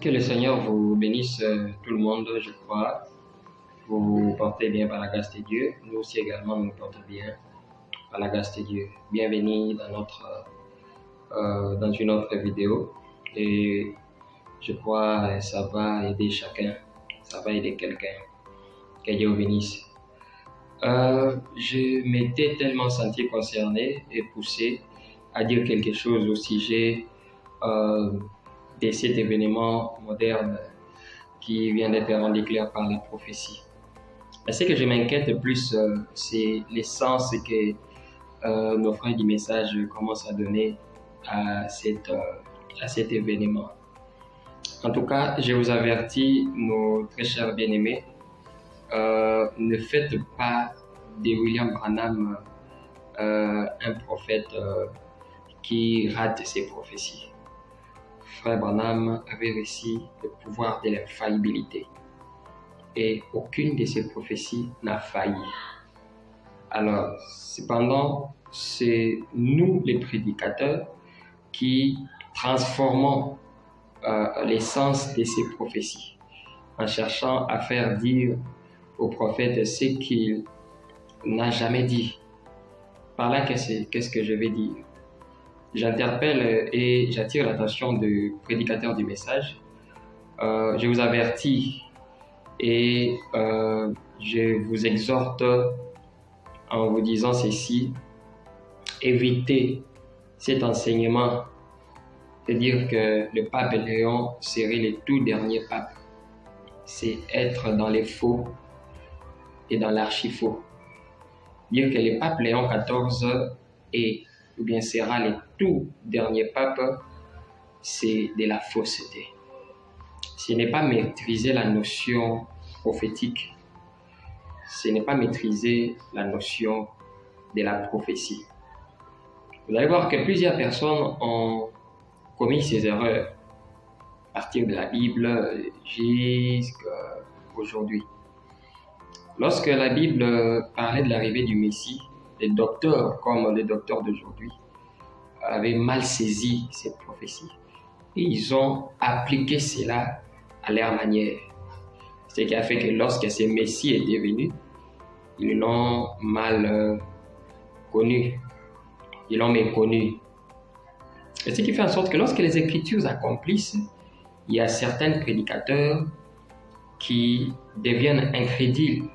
Que le Seigneur vous bénisse tout le monde, je crois. Vous vous portez bien par la grâce de Dieu. Nous aussi également, nous nous portons bien par la grâce de Dieu. Bienvenue dans une autre vidéo. Et je crois que ça va aider chacun. Ça va aider quelqu'un. Que Dieu vous bénisse. Je m'étais tellement senti concerné et poussé à dire quelque chose au sujet de cet événement moderne qui vient d'être rendu clair par la prophétie. Mais ce que je m'inquiète plus, c'est l'essence que nos frères du message commencent à donner à cet événement. En tout cas, je vous avertis, nos très chers bien-aimés, ne faites pas de William Branham un prophète qui rate ses prophéties. Frère Branham avait reçu le pouvoir de l'infaillibilité et aucune de ses prophéties n'a failli. Alors, cependant, c'est nous les prédicateurs qui transformons l'essence de ces prophéties en cherchant à faire dire au prophète ce qu'il n'a jamais dit. Par là, qu'est-ce que je vais dire? J'interpelle et j'attire l'attention du prédicateur du message. Je vous avertis et je vous exhorte en vous disant ceci: évitez cet enseignement de dire que le pape Léon serait le tout dernier pape. C'est être dans les faux et dans l'archi-faux. Dire que le pape Léon XIV est ou bien sera le tout dernier pape, c'est de la fausseté. Ce n'est pas maîtriser la notion prophétique, ce n'est pas maîtriser la notion de la prophétie. Vous allez voir que plusieurs personnes ont commis ces erreurs à partir de la Bible jusqu'à aujourd'hui. Lorsque la Bible parlait de l'arrivée du Messie, les docteurs, comme les docteurs d'aujourd'hui, avaient mal saisi cette prophétie. Et ils ont appliqué cela à leur manière. Ce qui a fait que lorsque ce Messie est devenu, ils l'ont mal connu. Ils l'ont méconnu. Et ce qui fait en sorte que lorsque les Écritures s'accomplissent, il y a certains prédicateurs qui deviennent incrédules.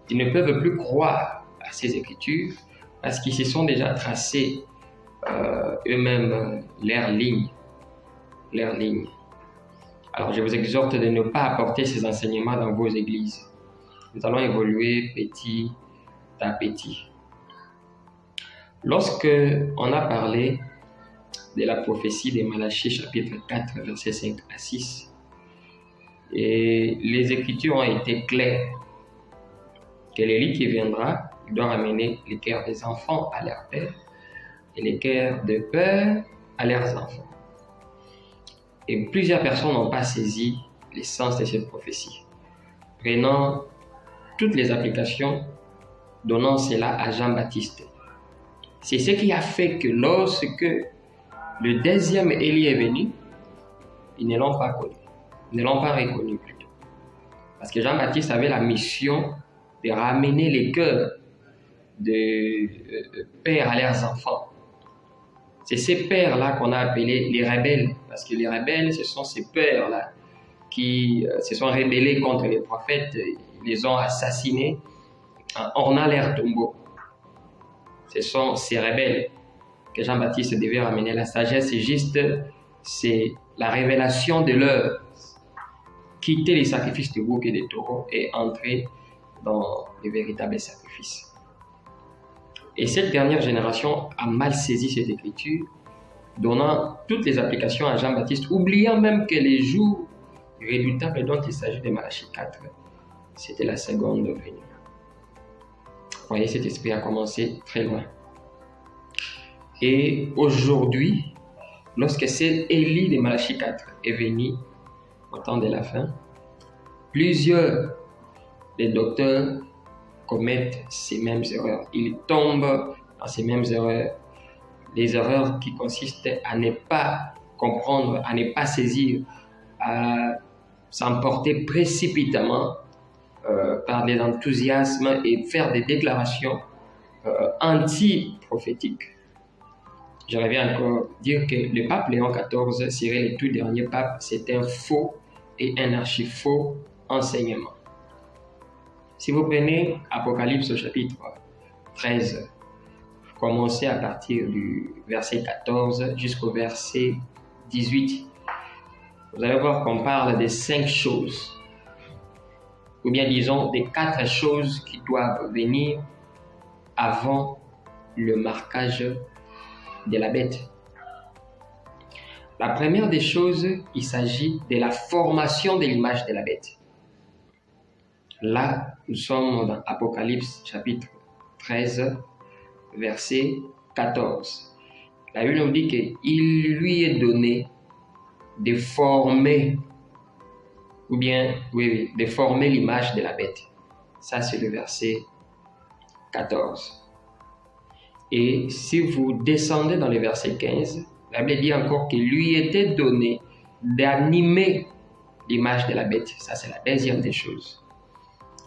Ils ne peuvent plus croire à ces Écritures parce qu'ils se sont déjà tracés eux-mêmes leur ligne. Alors je vous exhorte de ne pas apporter ces enseignements dans vos églises. Nous allons évoluer petit à petit. Lorsque on a parlé de la prophétie de Malachie chapitre 4 versets 5 à 6, et les Écritures ont été claires que l'Élie qui viendra doit ramener les cœurs des enfants à leurs pères et les cœurs de pères à leurs enfants. Et plusieurs personnes n'ont pas saisi l'essence de cette prophétie, prenant toutes les applications, donnant cela à Jean-Baptiste. C'est ce qui a fait que lorsque le deuxième Élie est venu, ils ne l'ont pas connu, ils ne l'ont pas reconnu plutôt. Parce que Jean-Baptiste avait la mission de ramener les cœurs de pères à leurs enfants. C'est ces pères-là qu'on a appelés les rebelles, parce que les rebelles, ce sont ces pères-là qui se sont rebellés contre les prophètes, ils les ont assassinés en ornant leur tombeau. Ce sont ces rebelles que Jean-Baptiste devait ramener. La sagesse, c'est juste, c'est la révélation de l'heure. Quitter les sacrifices de boucs et de taureaux et entrer dans les véritables sacrifices. Et cette dernière génération a mal saisi cette écriture, donnant toutes les applications à Jean-Baptiste, oubliant même que les jours redoutables dont il s'agit de Malachie 4, c'était la seconde venue. Vous voyez, cet esprit a commencé très loin. Et aujourd'hui, lorsque cette Élie de Malachie 4 est venu au temps de la fin, plusieurs des docteurs commettent ces mêmes erreurs. Ils tombent dans ces mêmes erreurs. Les erreurs qui consistent à ne pas comprendre, à ne pas saisir à s'emporter précipitamment par des enthousiasmes et faire des déclarations anti-prophétiques. J'aimerais bien encore dire que le pape Léon XIV serait le tout dernier pape. C'est un faux et un archi-faux enseignement. Si vous prenez Apocalypse au chapitre 13, commencez à partir du verset 14 jusqu'au verset 18, vous allez voir qu'on parle des 5 choses, ou bien disons des 4 choses qui doivent venir avant le marquage de la bête. La première des choses, il s'agit de la formation de l'image de la bête. Là, nous sommes dans Apocalypse chapitre 13, verset 14. La Bible nous dit qu'il lui est donné de former, ou bien, de former l'image de la bête. Ça, c'est le verset 14. Et si vous descendez dans le verset 15, la Bible dit encore qu'il lui était donné d'animer l'image de la bête. Ça, c'est la deuxième des choses.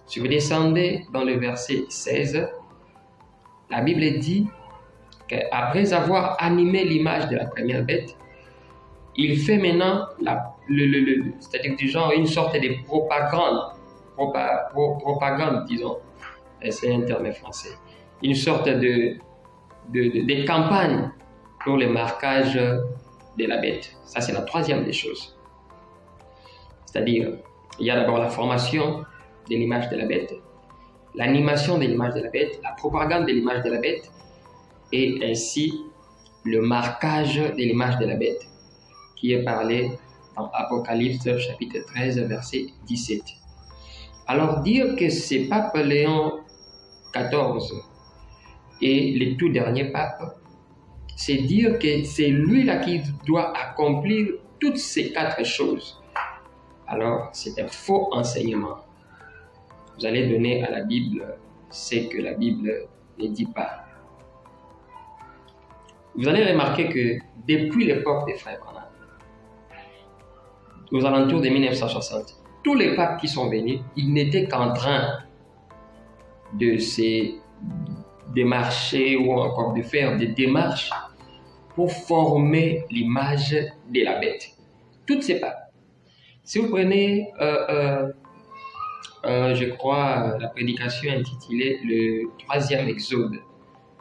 Si vous descendez dans le verset 16, la Bible dit qu'après avoir animé l'image de la première bête, il fait maintenant, c'est-à-dire du genre une sorte de propagande, disons, c'est un terme français, une sorte de campagne pour le marquage de la bête. Ça, c'est la troisième des choses. C'est-à-dire, il y a d'abord la formation de l'image de la bête, l'animation de l'image de la bête, la propagande de l'image de la bête, et ainsi le marquage de l'image de la bête, qui est parlé dans Apocalypse chapitre 13, verset 17. Alors dire que c'est pape Léon XIV et le tout dernier pape, c'est dire que c'est lui-là qui doit accomplir toutes ces 4 choses. Alors, c'est un faux enseignement. Vous allez donner à la Bible ce que la Bible ne dit pas. Vous allez remarquer que depuis l'époque des frères Branham, aux alentours de 1960, tous les papes qui sont venus, ils n'étaient qu'en train de se démarcher ou encore de faire des démarches pour former l'image de la bête. Toutes ces papes. Si vous prenez, je crois, la prédication intitulée Le 3e Exode,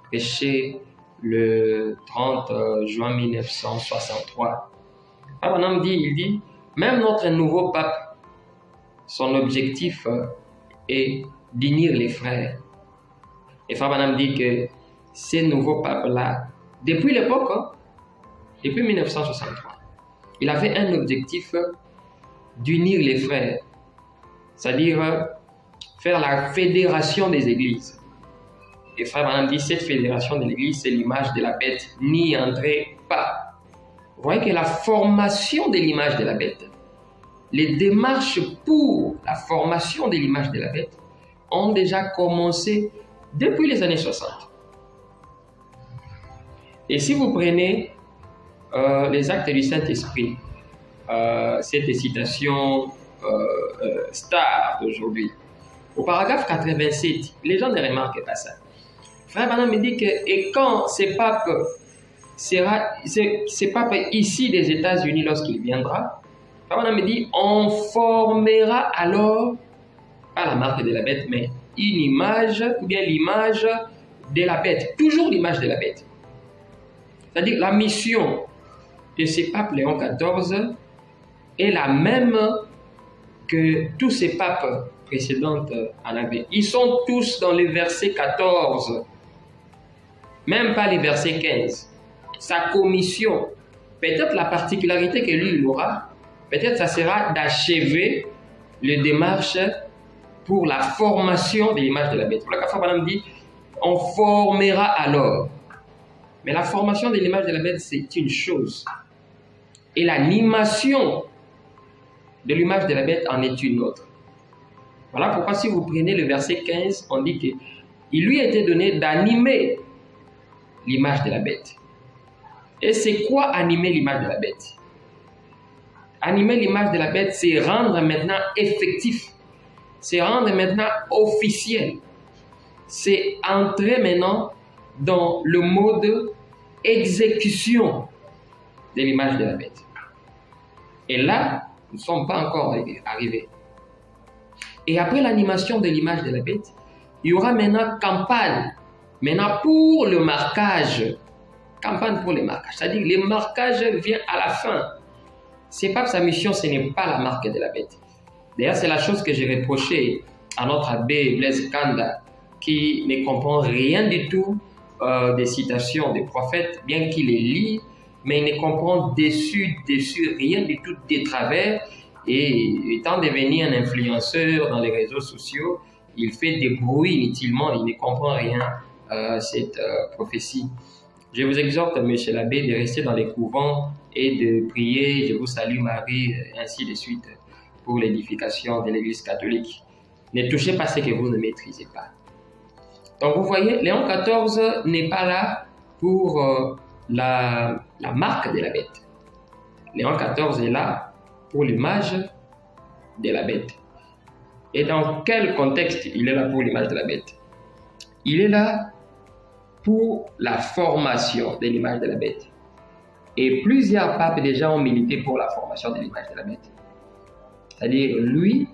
prêchée le 30 juin 1963, Branham il dit, même notre nouveau pape, son objectif est d'unir les frères. Et Branham dit que ces nouveaux papes-là, depuis l'époque, depuis 1963, il avait un objectif d'unir les frères, c'est-à-dire faire la fédération des églises. Et Frère Branham dit, cette fédération de l'église, c'est l'image de la bête, n'y entrez pas. Vous voyez que la formation de l'image de la bête, les démarches pour la formation de l'image de la bête ont déjà commencé depuis les années 60. Et si vous prenez les actes du Saint-Esprit, cette citation star d'aujourd'hui, au paragraphe 87, les gens ne remarquent pas ça. Frère Branham me dit que, et quand ces papes ici des États-Unis, lorsqu'il viendra, Frère Branham me dit, on formera alors, pas la marque de la bête, mais une image, ou bien l'image de la bête, toujours l'image de la bête. C'est-à-dire la mission de ces papes Léon XIV est la même que tous ces papes précédents en avaient. Ils sont tous dans le verset 14, même pas le verset 15. Sa commission, peut-être la particularité que lui il aura, peut-être ça sera d'achever les démarches pour la formation de l'image de la bête. Voilà, Branham dit, on formera alors. Mais la formation de l'image de la bête, c'est une chose. Et l'animation de l'image de la bête en est une autre. Voilà pourquoi si vous prenez le verset 15, on dit qu'il lui a été donné d'animer l'image de la bête. Et c'est quoi animer l'image de la bête? Animer l'image de la bête, c'est rendre maintenant effectif. C'est rendre maintenant officiel. C'est entrer maintenant dans le mode exécution de l'image de la bête. Et là, nous ne sommes pas encore arrivés. Et après l'animation de l'image de la bête, il y aura maintenant campagne. Maintenant pour le marquage. Campagne pour le marquage. C'est-à-dire le marquage vient à la fin. C'est pas que sa mission, ce n'est pas la marque de la bête. D'ailleurs, c'est la chose que j'ai reproché à notre abbé Blaise Kanda, qui ne comprend rien du tout des citations des prophètes, bien qu'il les lit, mais il ne comprend dessus rien du tout des travers. Et étant devenu un influenceur dans les réseaux sociaux, il fait des bruits inutilement, il ne comprend rien à cette prophétie. Je vous exhorte, monsieur l'abbé, de rester dans les couvents et de prier, je vous salue Marie, ainsi de suite, pour l'édification de l'Église catholique. Ne touchez pas ce que vous ne maîtrisez pas. Donc vous voyez, Léon XIV n'est pas là pour la marque de la bête. Léon XIV est là pour l'image de la bête. Et dans quel contexte il est là pour l'image de la bête? Il est là pour la formation de l'image de la bête. Et plusieurs papes déjà ont milité pour la formation de l'image de la bête. C'est-à-dire, lui,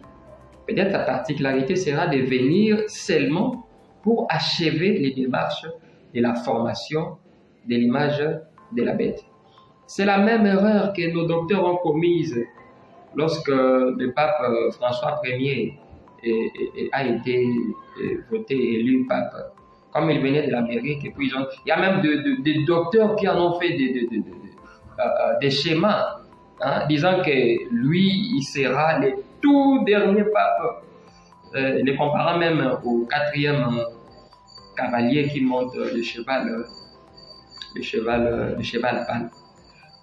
peut-être sa particularité sera de venir seulement pour achever les démarches de la formation de l'image de la bête. C'est la même erreur que nos docteurs ont commise lorsque le pape François Ier a été voté, élu pape. Comme il venait de l'Amérique, et puis il y a même des docteurs qui en ont fait des schémas, hein, disant que lui, il sera le tout dernier pape, les comparant même au 4e cavalier qui monte le cheval pâle.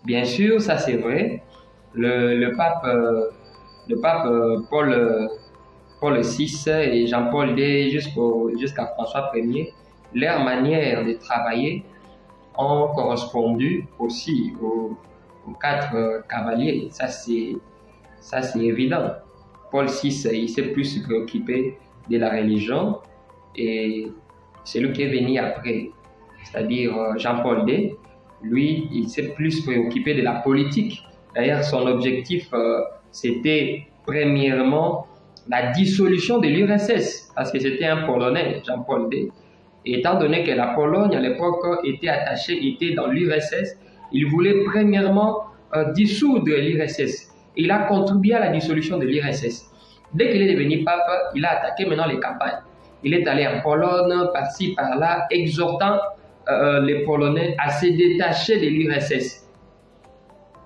Bien sûr, ça c'est vrai. Le pape Paul VI et Jean-Paul II jusqu'à François Ier, leur manière de travailler ont correspondu aussi aux 4 cavaliers. Ça c'est évident. Paul VI, il s'est plus préoccupé de la religion et celui qui est venu après, c'est-à-dire Jean-Paul II, lui, il s'est plus préoccupé de la politique. D'ailleurs, son objectif, c'était premièrement la dissolution de l'URSS, parce que c'était un Polonais, Jean-Paul II. Et étant donné que la Pologne, à l'époque, était dans l'URSS, il voulait premièrement dissoudre l'URSS. Il a contribué à la dissolution de l'URSS. Dès qu'il est devenu pape, il a attaqué maintenant les campagnes. Il est allé en Pologne, par-ci, par-là, exhortant les Polonais à se détacher de l'URSS.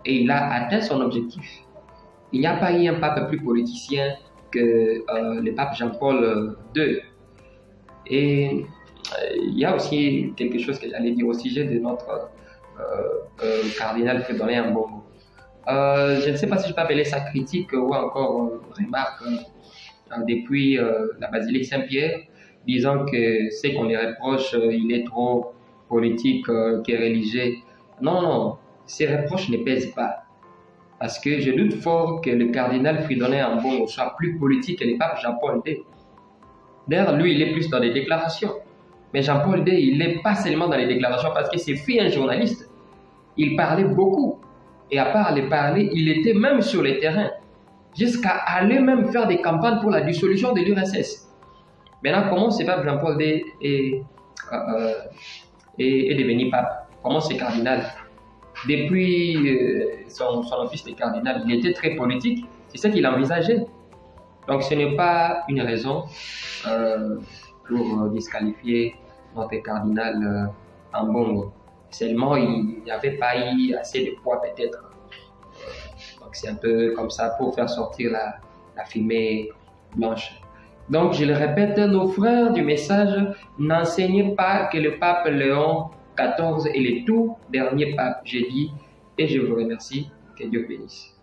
Et il a atteint son objectif. Il n'y a pas eu un pape plus politicien que le pape Jean-Paul II. Et il y a aussi quelque chose que j'allais dire au sujet de notre cardinal Fridolin Ambongo. Je ne sais pas si je peux appeler ça critique ou encore remarque depuis la basilique Saint-Pierre, disant que ce qu'on lui reproche, il est trop politique que religieux. Non, ces reproches ne pèsent pas. Parce que je doute fort que le cardinal Fridolin Ambongo soit plus politique que le pape Jean-Paul II. D'ailleurs, lui, il est plus dans les déclarations. Mais Jean-Paul II, il n'est pas seulement dans les déclarations parce que c'est fut un journaliste. Il parlait beaucoup. Et à part les parler, il était même sur le terrain. Jusqu'à aller même faire des campagnes pour la dissolution de l'URSS. Maintenant, comment ce pape Jean-Paul II est devenu pape? Comment c'est cardinal? Depuis son office de cardinal, il était très politique. C'est ce qu'il envisageait. Donc ce n'est pas une raison pour disqualifier notre cardinal Ambongo. Seulement, il n'y avait pas eu assez de poids peut-être. Donc c'est un peu comme ça pour faire sortir la fumée blanche. Donc je le répète, nos frères du message, n'enseignez pas que le pape Léon XIV est le tout dernier pape, j'ai dit, et je vous remercie. Que Dieu bénisse.